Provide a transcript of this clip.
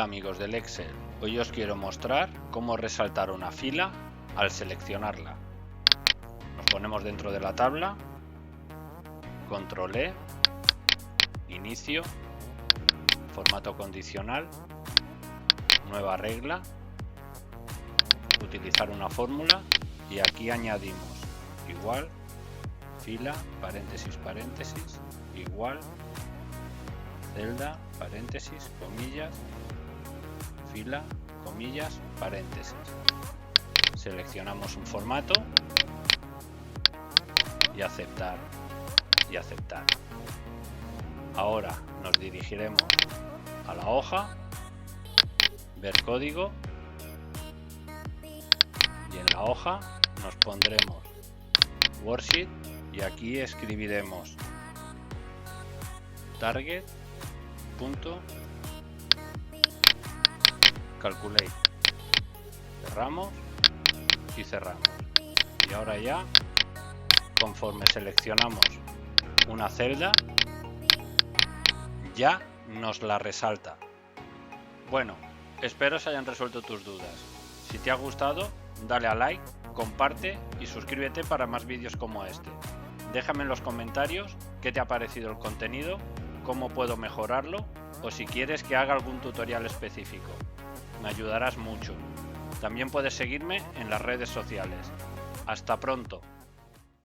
Hola amigos del Excel, hoy os quiero mostrar cómo resaltar una fila al seleccionarla. Nos ponemos dentro de la tabla, Control E, Inicio, Formato condicional, Nueva regla, Utilizar una fórmula y aquí añadimos igual, fila, paréntesis, paréntesis, igual, celda, paréntesis, comillas, fila, comillas, paréntesis. Seleccionamos un formato y aceptar y aceptar. Ahora nos dirigiremos a la hoja, ver código y en la hoja nos pondremos Worksheet y aquí escribiremos target.calculate. Cerramos y cerramos. Y ahora ya, conforme seleccionamos una celda, ya nos la resalta. Bueno, espero se hayan resuelto tus dudas. Si te ha gustado, dale a like, comparte y suscríbete para más vídeos como este. Déjame en los comentarios qué te ha parecido el contenido, cómo puedo mejorarlo o si quieres que haga algún tutorial específico. Me ayudarás mucho. También puedes seguirme en las redes sociales. Hasta pronto.